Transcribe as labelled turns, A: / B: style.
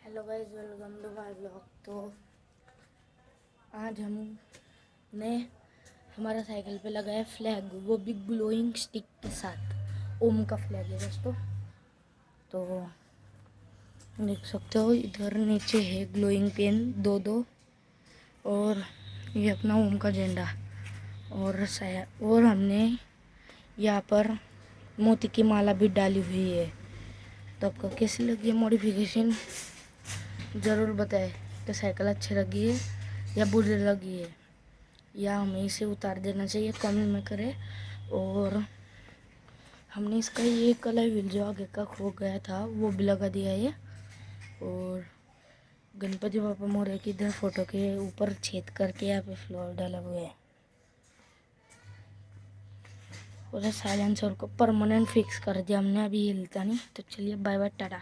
A: Hello guys, welcome to my blog. तो आज हमने हमारा साइकिल पे लगा है फ्लैग, वो भी ग्लोइंग स्टिक के साथ। ओम का फ्लैग है दोस्तों। तो देख सकते हो इधर नीचे है ग्लोइंग पेन दो और ये अपना ओम का झंडा। और हमने यहाँ पर मोती की माला भी डाली हुई है। तो आपको कैसी लगी है मॉडिफिकेशन ज़रूर बताएं। तो साइकिल अच्छी लगी है या बुरी लगी है, या हमें इसे उतार देना चाहिए, कमेंट में करें। और हमने इसका ये कलर व्हील जो आगे का खो गया था वो भी लगा दिया है। और गणपति बापा मोरे की इधर फोटो के ऊपर छेद करके यहाँ पे फ्लोर डाला हुआ है। और साइलेंसर को परमानेंट फिक्स कर दिया हमने, अभी हिलता नहीं। तो चलिए बाय बाय, टाटा।